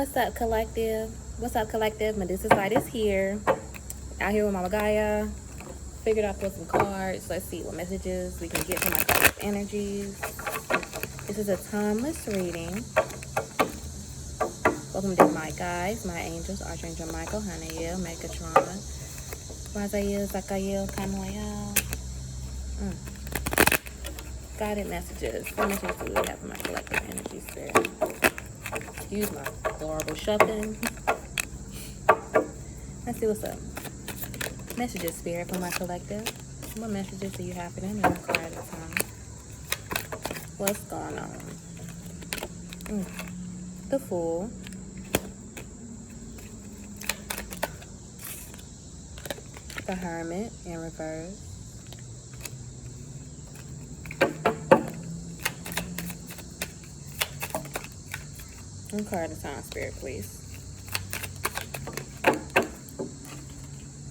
What's up, collective? What's up, collective? Medusas Light is here. Out here with Mama Gaia. Figured out with some cards. Let's see what messages we can get from my collective energies. This is a timeless reading. Welcome to my guides, my angels, Archangel Michael, Hanael, Megatron, Raziel, Zakael, Kanoel. Guided messages. What messages do we have for my collective energy spirit? Excuse my adorable shuffling. Let's see what's up. Messages, spirit, for my collective. What messages do you have for them? One card at a time. What's going on? The Fool. The Hermit in reverse. One card at a time, spirit, please.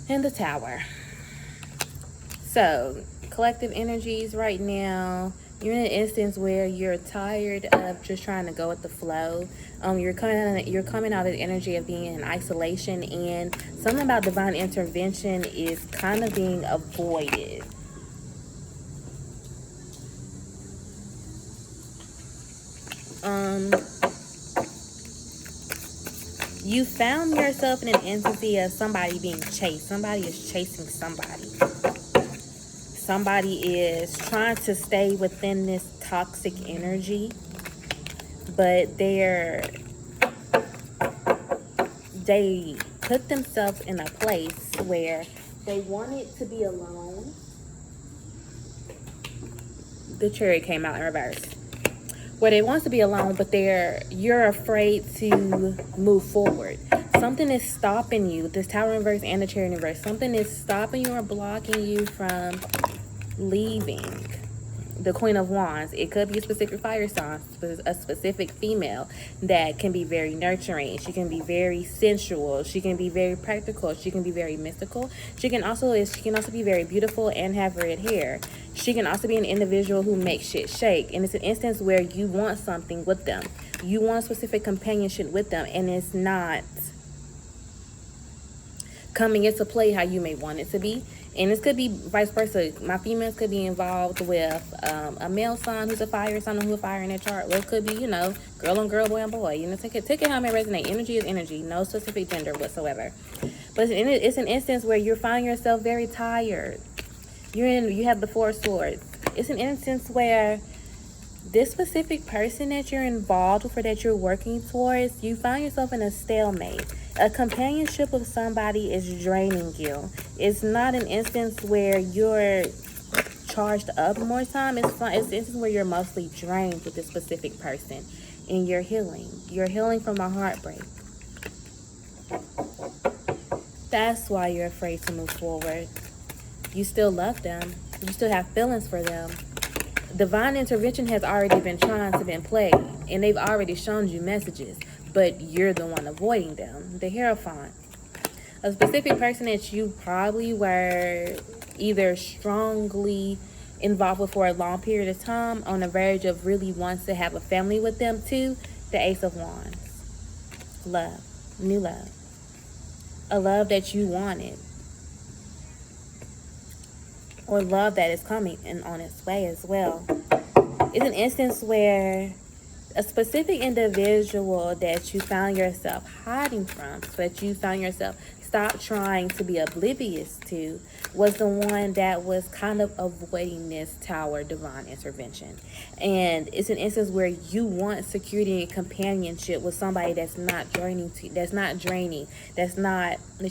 And the Tower. So, collective energies right now, you're in an instance where you're tired of just trying to go with the flow. You're coming out of the energy of being in isolation, and something about divine intervention is kind of being avoided. You found yourself in an entity of somebody being chased. Somebody is chasing somebody. Somebody is trying to stay within this toxic energy, but they put themselves in a place where they wanted to be alone. The Chariot came out in reverse. Where they want to be alone, but you're afraid to move forward. Something is stopping you. This Tower in reverse and the Chariot in reverse. Something is stopping you or blocking you from leaving. The Queen of Wands. It could be a specific fire sign, a specific female that can be very nurturing. She can be very sensual. She can be very practical. She can be very mystical. She can also be very beautiful and have red hair. She can also be an individual who makes shit shake. And it's an instance where you want something with them. You want a specific companionship with them, and it's not coming into play how you may want it to be. And this could be vice versa. My females could be involved with a male sign who's a fire sign, who's a fire in their chart. Or it could be, girl on girl, boy on boy. Take it how it may resonate. Energy is energy. No specific gender whatsoever. But it's an instance where you're finding yourself very tired. You have the Four of Swords. It's an instance where this specific person that you're involved with or that you're working towards, you find yourself in a stalemate. A companionship with somebody is draining you. It's not an instance where you're charged up more time. It's an instance where you're mostly drained with this specific person. And you're healing. You're healing from a heartbreak. That's why you're afraid to move forward. You still love them. You still have feelings for them. Divine intervention has already been trying to be played, and they've already shown you messages, but you're the one avoiding them. The Hierophant. A specific person that you probably were either strongly involved with for a long period of time, on the verge of really wants to have a family with them too. The Ace of Wands. Love. New love. A love that you wanted. Or love that is coming and on its way as well. It's an instance where a specific individual that you found yourself hiding from, but you found yourself stop trying to be oblivious to, was the one that was kind of avoiding this Tower divine intervention. And it's an instance where you want security and companionship with somebody that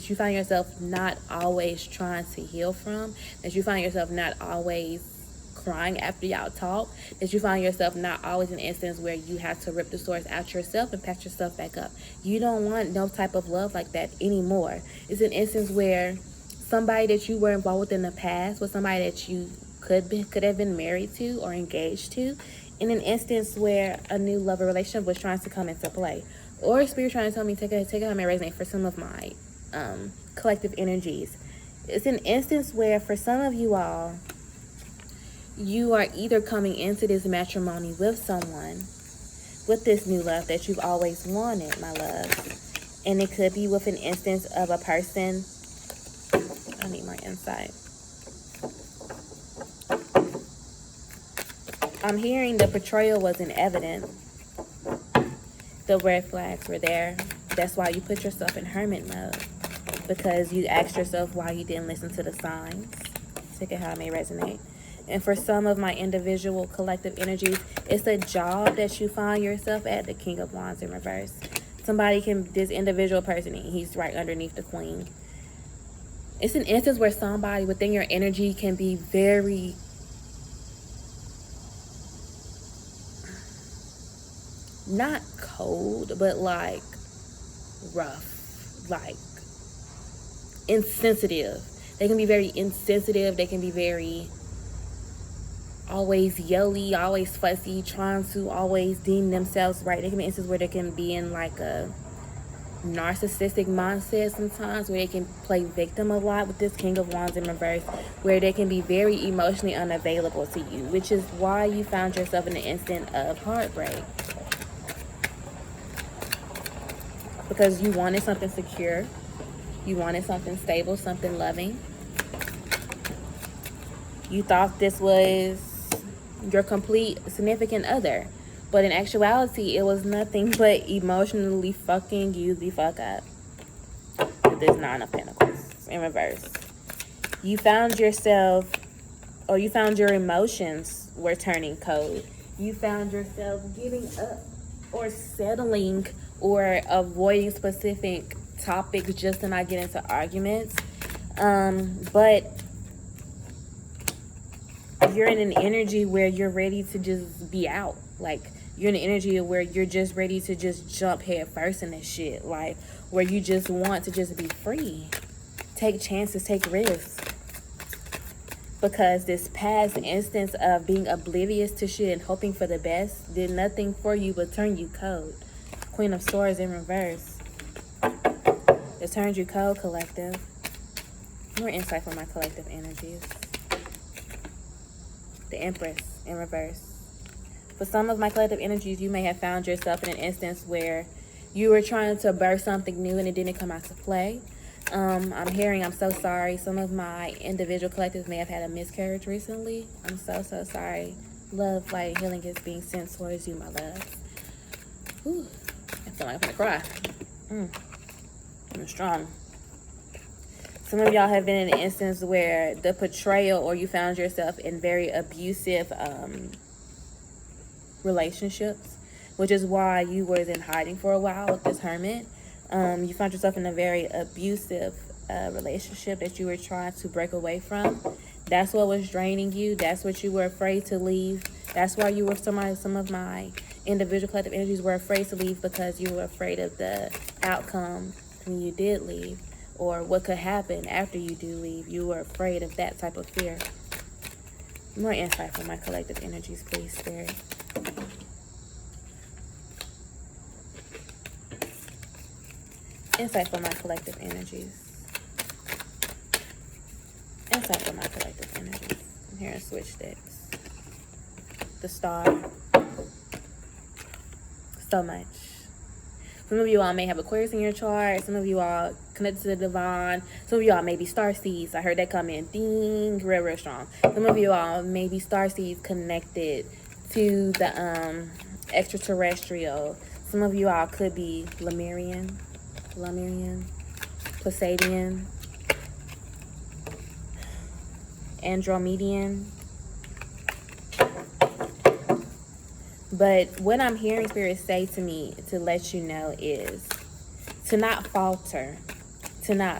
you find yourself not always trying to heal from, that you find yourself not always crying after y'all talk, that you find yourself not always in an instance where you have to rip the swords out yourself and patch yourself back up. You don't want no type of love like that anymore. It's an instance where somebody that you were involved with in the past was somebody that you could have been married to or engaged to, in an instance where a new love or relationship was trying to come into play. Or Spirit trying to tell me, take it how it may resonate for some of my collective energies. It's an instance where for some of you all, you are either coming into this matrimony with someone with this new love that you've always wanted, my love. And it could be with an instance of a person. I need more insight. I'm hearing the betrayal wasn't evident. The red flags were there. That's why you put yourself in hermit mode. Because you asked yourself why you didn't listen to the signs. Take it how it may resonate. And for some of my individual collective energies, it's a job that you find yourself at, the King of Wands in reverse. Somebody can, this individual person, he's right underneath the Queen. It's an instance where somebody within your energy can be very not cold, but like rough, like insensitive. They can be very insensitive. They can be very always yelly, always fussy, trying to always deem themselves right. They can be instances where they can be in like a narcissistic mindset sometimes, where they can play victim a lot with this King of Wands in reverse, where they can be very emotionally unavailable to you, which is why you found yourself in an instant of heartbreak. Because you wanted something secure, you wanted something stable, something loving. You thought this was your complete significant other, but in actuality, it was nothing but emotionally fucking you the fuck up. With this Nine of Pentacles in reverse. You found yourself, or you found your emotions were turning cold. You found yourself giving up or settling or avoiding specific topics just to not get into arguments. But you're in an energy where you're ready to just be out. Like, you're in an energy where you're just ready to just jump head first in this shit. Like, where you just want to just be free. Take chances, take risks. Because this past instance of being oblivious to shit and hoping for the best did nothing for you but turn you cold. Queen of Swords in reverse. It turned you cold, collective. More insight from my collective energies. The Empress in reverse. For some of my collective energies, you may have found yourself in an instance where you were trying to birth something new and it didn't come out to play. I'm hearing, I'm so sorry. Some of my individual collectives may have had a miscarriage recently. I'm so sorry. Love, light, healing is being sent towards you, my love. Whew. I feel like I'm gonna cry. I'm strong. Some of y'all have been in an instance where the betrayal, or you found yourself in very abusive relationships, which is why you was in hiding for a while with this Hermit. You found yourself in a very abusive relationship that you were trying to break away from. That's what was draining you. That's what you were afraid to leave. That's why you were some of my individual collective energies were afraid to leave, because you were afraid of the outcome when you did leave, or what could happen after you do leave. You were afraid of that type of fear. More insight from my collective energies, please, Spirit. Insight from my collective energies. Insight from my collective energies. I'm hearing switch sticks. The Star. So much. Some of you all may have Aquarius in your chart. Some of you all connected to the divine. Some of you all may be star seeds. I heard that come in. Ding. Real strong. Some of you all may be star seeds connected to the extraterrestrial. Some of you all could be Lemurian, Pleiadian, Andromedan. But what I'm hearing Spirit say to me to let you know is to not falter, to not